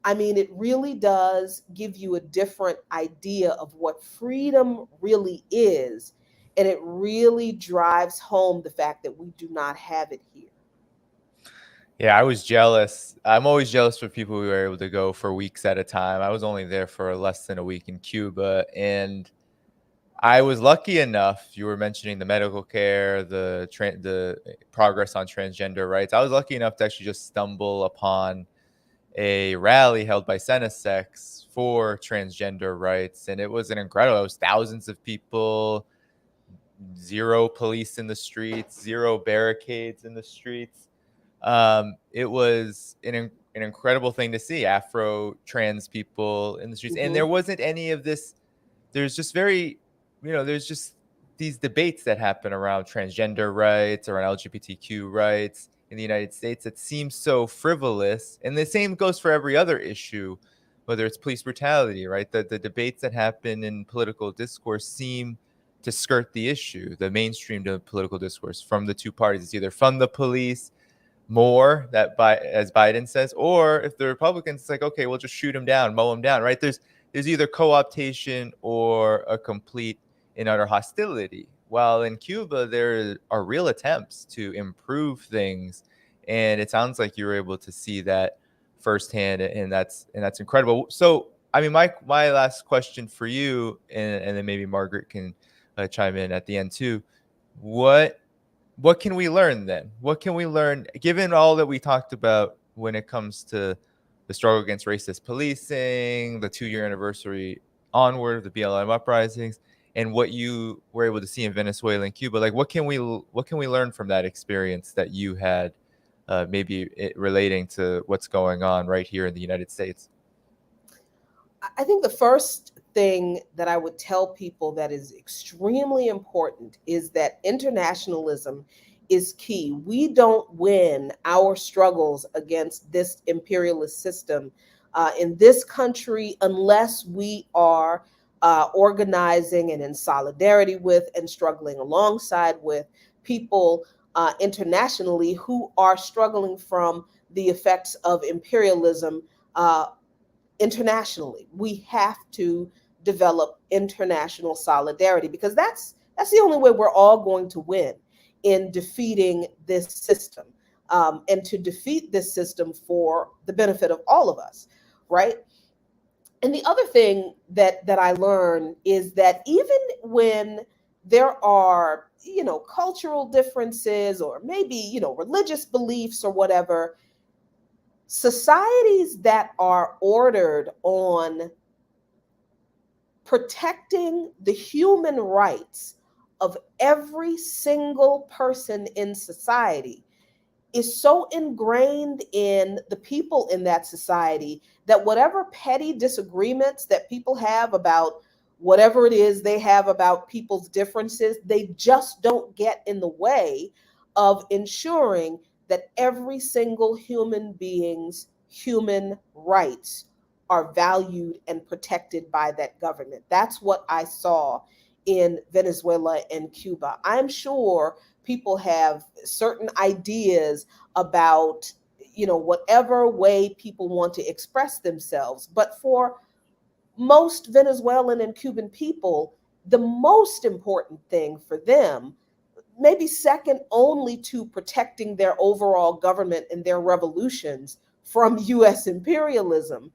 I mean, it really does give you a different idea of what freedom really is, and it really drives home the fact that we do not have it here. Yeah, I was jealous. I'm always jealous for people who are able to go for weeks at a time. I was only there for less than a week in Cuba, and I was lucky enough. You were mentioning the medical care, the progress on transgender rights. I was lucky enough to actually just stumble upon a rally held by Senesex for transgender rights, and it was an incredible. It was thousands of people, zero police in the streets, zero barricades in the streets. It was an incredible thing to see Afro trans people in the streets, and there wasn't any of this. There's just there's just these debates that happen around transgender rights, around LGBTQ rights in the United States that seem so frivolous. And the same goes for every other issue, whether it's police brutality, right? The debates that happen in political discourse seem to skirt the issue, the mainstream political discourse from the two parties. It's either fund the police more, as Biden says, or if the Republicans, it's like, okay, we'll just shoot him down, mow him down, right? There's either co-optation or a complete and utter hostility while in Cuba, there are real attempts to improve things. And it sounds like you were able to see that firsthand, and that's incredible. So, I mean, my last question for you, and then maybe Margaret can chime in at the end too. What can we learn then? What can we learn given all that we talked about when it comes to the struggle against racist policing, the 2-year anniversary onward of the BLM uprisings, and what you were able to see in Venezuela and Cuba? Like, what can we learn from that experience that you had, maybe relating to what's going on right here in the United States? I think the first thing that I would tell people that is extremely important is that internationalism is key. We don't win our struggles against this imperialist system in this country unless we are organizing and in solidarity with and struggling alongside with people internationally who are struggling from the effects of imperialism internationally. We have to develop international solidarity because that's the only way we're all going to win in defeating this system, and to defeat this system for the benefit of all of us, right? And the other thing that I learned is that even when there are, cultural differences or maybe, religious beliefs or whatever, societies that are ordered on protecting the human rights of every single person in society is so ingrained in the people in that society that whatever petty disagreements that people have about whatever it is they have about people's differences, they just don't get in the way of ensuring that every single human being's human rights are valued and protected by that government. That's what I saw in Venezuela and Cuba. I'm sure people have certain ideas about, whatever way people want to express themselves. But for most Venezuelan and Cuban people, the most important thing for them, maybe second only to protecting their overall government and their revolutions from US imperialism,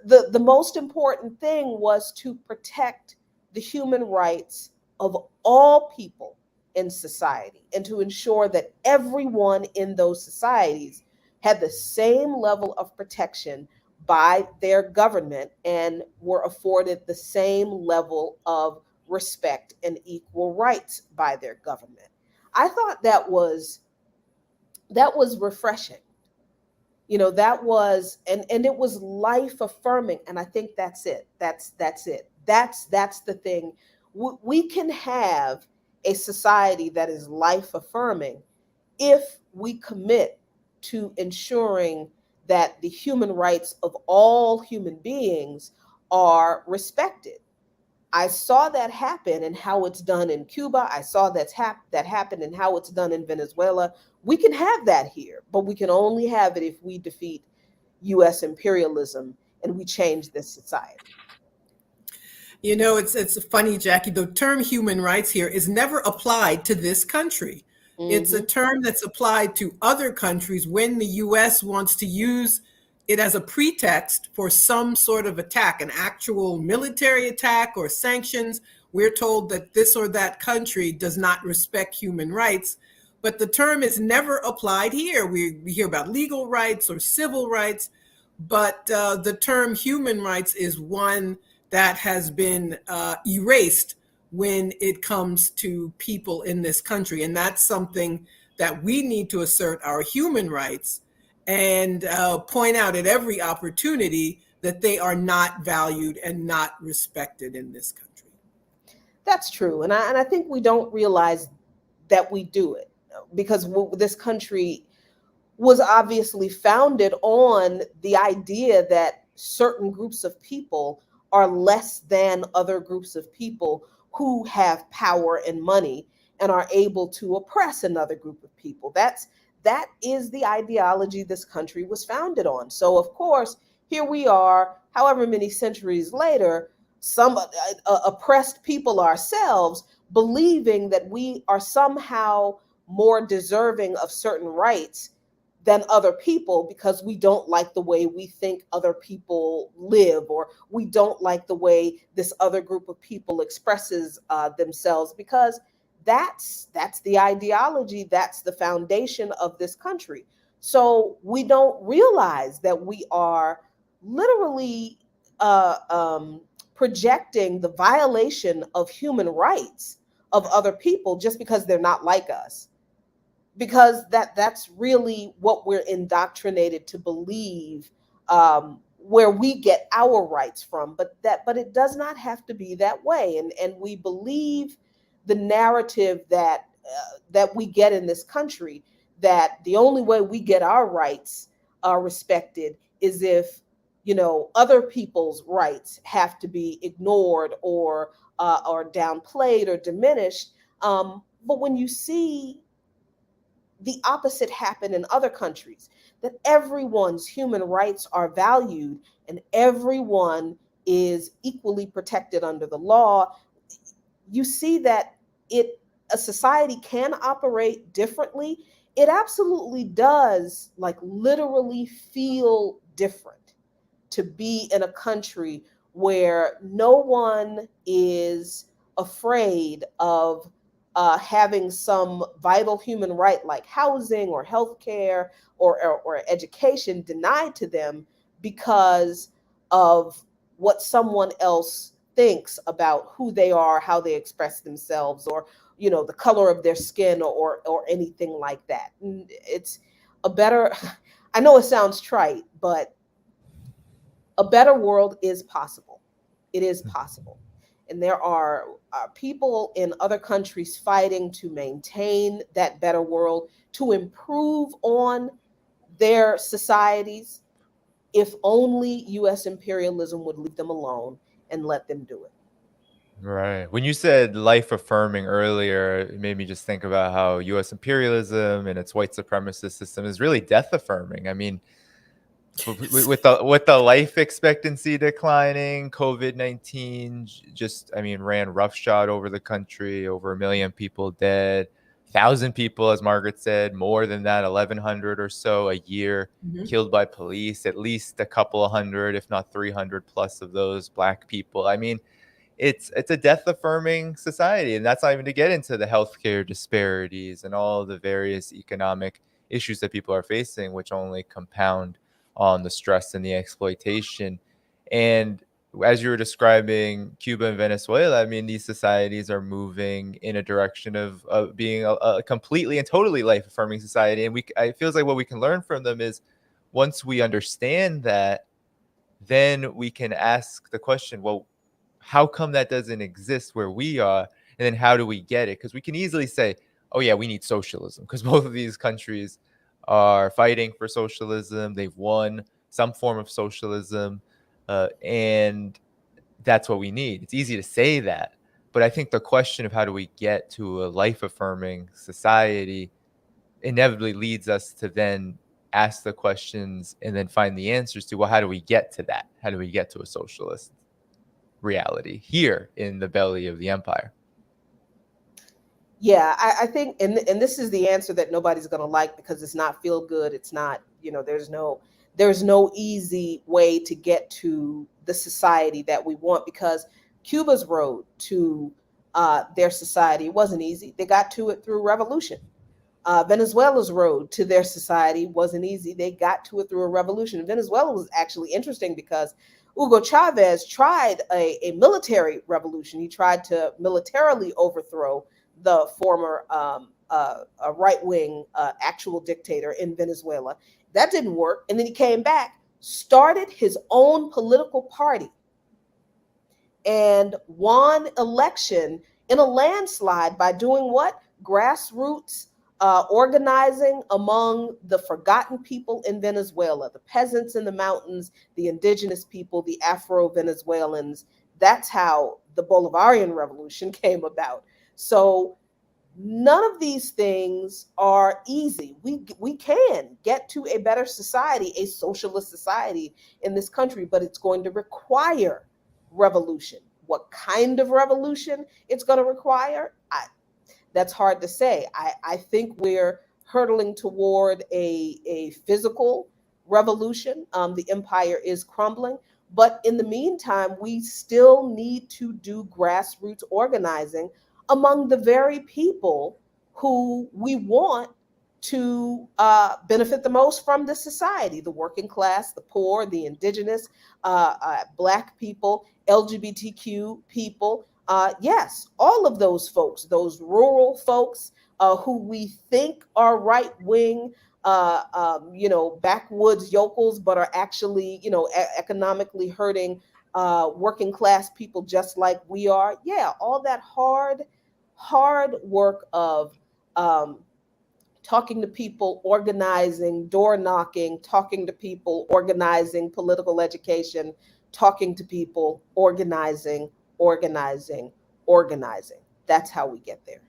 the most important thing was to protect the human rights of all people in society and to ensure that everyone in those societies had the same level of protection by their government and were afforded the same level of respect and equal rights by their government. I thought that was refreshing. That was, and it was life affirming. And I think that's it. That's it. That's the thing. We can have a society that is life affirming if we commit to ensuring that the human rights of all human beings are respected. I saw that happen in how it's done in Cuba. I saw that happen in how it's done in Venezuela. We can have that here, but we can only have it if we defeat US imperialism and we change this society. It's funny, Jackie, the term human rights here is never applied to this country. Mm-hmm. It's a term that's applied to other countries when the US wants to use it as a pretext for some sort of attack, an actual military attack or sanctions. We're told that this or that country does not respect human rights, but the term is never applied here. We hear about legal rights or civil rights, but the term human rights is one that has been erased when it comes to people in this country. And that's something that we need to assert our human rights and point out at every opportunity that they are not valued and not respected in this country. That's true. And I think we don't realize that we do it because this country was obviously founded on the idea that certain groups of people are less than other groups of people who have power and money and are able to oppress another group of people. That is the ideology this country was founded on. So, of course, here we are, however many centuries later, some oppressed people ourselves, believing that we are somehow more deserving of certain rights than other people because we don't like the way we think other people live, or we don't like the way this other group of people expresses themselves, because that's the ideology, that's the foundation of this country. So we don't realize that we are literally uh, um, projecting the violation of human rights of other people just because they're not like us, because that's really what we're indoctrinated to believe, where we get our rights from. But it does not have to be that way, and we believe the narrative that we get in this country, that the only way we get our rights respected is if, other people's rights have to be ignored or downplayed or diminished. But when you see the opposite happen in other countries, that everyone's human rights are valued and everyone is equally protected under the law, you see that it a society can operate differently. It absolutely does, like, literally feel different to be in a country where no one is afraid of having some vital human right like housing or healthcare or education denied to them because of what someone else thinks about who they are, how they express themselves, or the color of their skin, or anything like that. And it's a better I know it sounds trite, but a better world is possible. It is possible. And there are people in other countries fighting to maintain that better world, to improve on their societies, if only US imperialism would leave them alone and let them do it. Right. When you said life affirming earlier, it made me just think about how US imperialism and its white supremacist system is really death affirming. I mean, with the life expectancy declining, COVID-19 just, I mean, ran roughshod over the country, over 1 million people dead, 1,000 people, as Margaret said, more than that, 1,100 or so a year Mhm. killed by police, at least a couple of hundred, if not 300 plus of those Black people. I mean, it's a death affirming society, and that's not even to get into the healthcare disparities and all the various economic issues that people are facing, which only compound on the stress and the exploitation. And as you were describing Cuba and Venezuela, I mean, these societies are moving in a direction of being a completely and totally life affirming society. And it feels like what we can learn from them is, once we understand that, then we can ask the question, well, how come that doesn't exist where we are? And then how do we get it? Because we can easily say, oh, yeah, we need socialism, because both of these countries are fighting for socialism. They've won some form of socialism. And that's what we need. It's easy to say that. But I think the question of how do we get to a life affirming society inevitably leads us to then ask the questions and then find the answers to, well, how do we get to that? How do we get to a socialist reality here in the belly of the empire? Yeah, I think, and this is the answer that nobody's going to like, because it's not feel good. It's not, there's no easy way to get to the society that we want, because Cuba's road to their society wasn't easy. They got to it through revolution. Venezuela's road to their society wasn't easy. They got to it through a revolution. Venezuela was actually interesting because Hugo Chavez tried a military revolution. He tried to militarily overthrow the former right wing actual dictator in Venezuela. That didn't work. And then he came back, started his own political party, and won election in a landslide by doing what? Grassroots organizing among the forgotten people in Venezuela, the peasants in the mountains, the indigenous people, the Afro Venezuelans. That's how the Bolivarian Revolution came about. So none of these things are easy. We can get to a better society, a socialist society in this country, but it's going to require revolution. what kind of revolution it's going to require, that's hard to say. I think we're hurtling toward a physical revolution. The empire is crumbling. But in the meantime, we still need to do grassroots organizing among the very people who we want to benefit the most from the society: the working class, the poor, the indigenous, Black people, LGBTQ people. Yes, all of those folks, those rural folks who we think are right wing, backwoods yokels, but are actually, economically hurting working class people just like we are. Yeah, all that hard work of um, talking to people, organizing, door knocking, talking to people, organizing political education, talking to people, organizing, organizing. That's how we get there.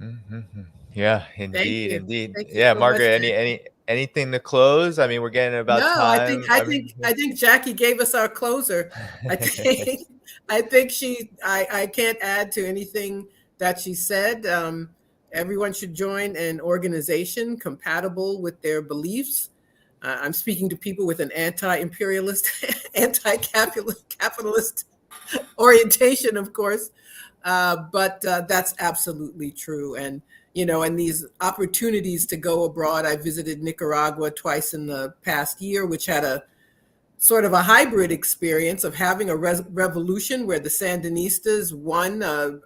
Mm-hmm. Yeah, Thank indeed, you. indeed. Thank you Yeah, so much, Margaret, Jackie. anything to close? I mean, we're getting about No, I think time. I I think mean, I think Jackie gave us our closer. I think I think I can't add to anything that she said. Everyone should join an organization compatible with their beliefs. I'm speaking to people with an anti-imperialist, anti-capitalist orientation, of course. But that's absolutely true. And these opportunities to go abroad. I visited Nicaragua twice in the past year, which had a sort of a hybrid experience of having a revolution where the Sandinistas won a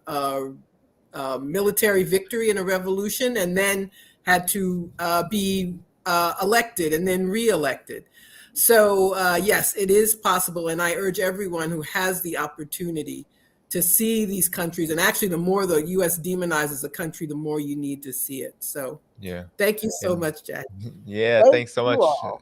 military victory in a revolution and then had to be elected and then re-elected. So yes, it is possible, and I urge everyone who has the opportunity to see these countries. And actually, the more the U.S. demonizes a country, the more you need to see it. So yeah, thank you so and much, Jack. yeah, Thank thanks so you much. all.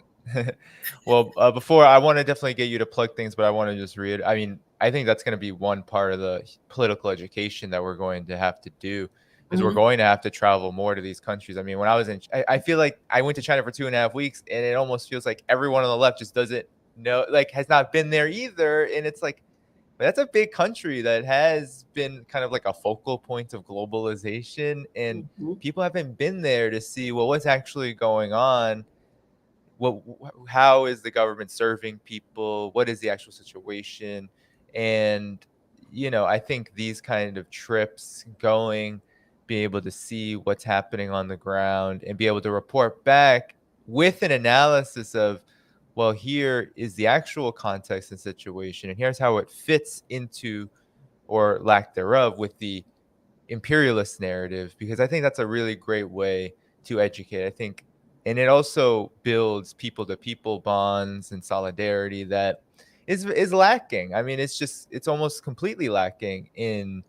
Well, before I want to definitely get you to plug things, but I want to just read. I mean, I think that's going to be one part of the political education that we're going to have to do, is we're Mhm. going to have to travel more to these countries. I mean, when I was I feel like I went to China for 2.5 weeks, and it almost feels like everyone on the left just doesn't know, like, has not been there either. And it's like, but that's a big country that has been kind of like a focal point of globalization, and Mhm. people haven't been there to see, well, what's actually going on. What, how is the government serving people? What is the actual situation? And I think these kind of trips, going, be able to see what's happening on the ground and be able to report back with an analysis of, well, here is the actual context and situation, and here's how it fits into, or lack thereof, with the imperialist narrative, because I think that's a really great way to educate. I think, and it also builds people to people bonds and solidarity that is lacking. I mean, it's almost completely lacking in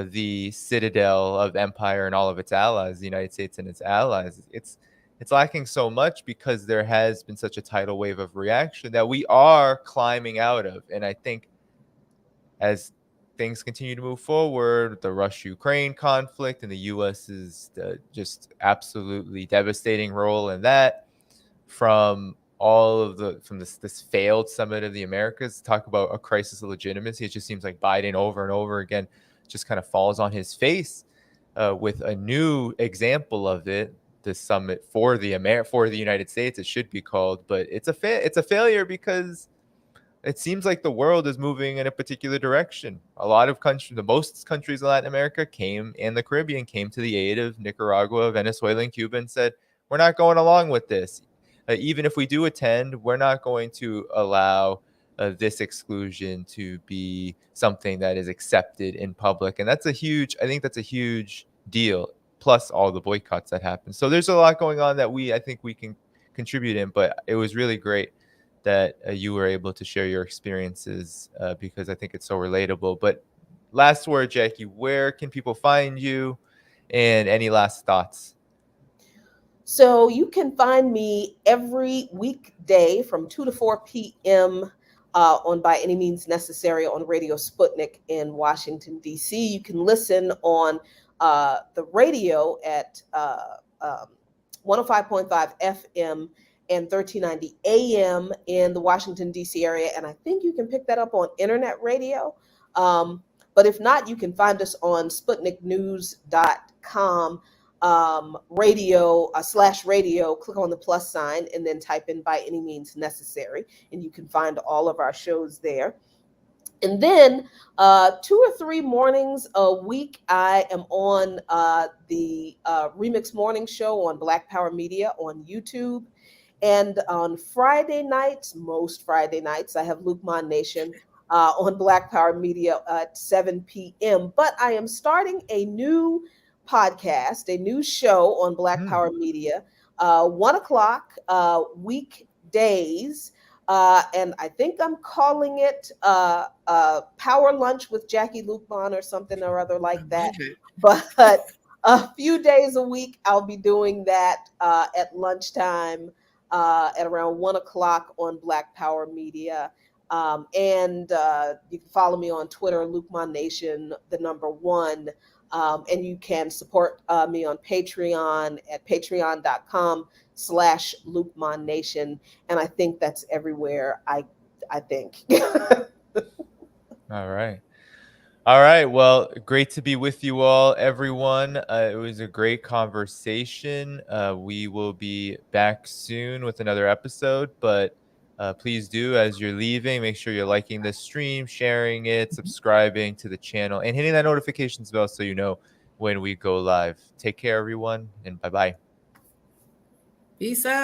the citadel of empire and all of its allies, the United States and its allies. It's lacking so much because there has been such a tidal wave of reaction that we are climbing out of. And I think as things continue to move forward, the Russia-Ukraine conflict and the U.S.'s just absolutely devastating role in that, from this failed summit of the Americas, talk about a crisis of legitimacy. It just seems like Biden over and over again just kind of falls on his face with a new example of it. The summit for the United States, it should be called, but it's a failure because it seems like the world is moving in a particular direction. A lot of countries, the most countries in Latin America and the Caribbean came to the aid of Nicaragua, Venezuela, and Cuba and said, we're not going along with this. Even if we do attend, we're not going to allow this exclusion to be something that is accepted in public. And I think that's a huge deal, plus all the boycotts that happen. So there's a lot going on that I think we can contribute in, but it was really great that you were able to share your experiences, because I think it's so relatable. But last word, Jackie, where can people find you, and any last thoughts? So you can find me every weekday from 2 to 4 p.m. On By Any Means Necessary on Radio Sputnik in Washington, D.C. You can listen on the radio at 105.5 FM and 1390 AM in the Washington, D.C. area. And I think you can pick that up on internet radio. But if not, you can find us on SputnikNews.com radio /radio. Click on the plus sign and then type in By Any Means Necessary, and you can find all of our shows there. And then 2 or 3 mornings a week, I am on the Remix Morning Show on Black Power Media on YouTube. And on Friday nights, most Friday nights, I have Luqman Nation on Black Power Media at 7 p.m. But I am starting a new podcast, a new show on Black Power Media, 1 o'clock weekdays. And I think I'm calling it Power Lunch with Jackie Luqman or something or other like that. But a few days a week, I'll be doing that at lunchtime at around 1 o'clock on Black Power Media. And you can follow me on Twitter, Luqman Nation, the number 1. And you can support me on Patreon at patreon.com/Luqman Nation. And I think that's everywhere, I think. All right. All right. Well, great to be with you all, everyone. It was a great conversation. We will be back soon with another episode, but please do, as you're leaving, make sure you're liking this stream, sharing it, subscribing to the channel, and hitting that notifications bell so you know when we go live. Take care, everyone, and bye-bye. Peace out.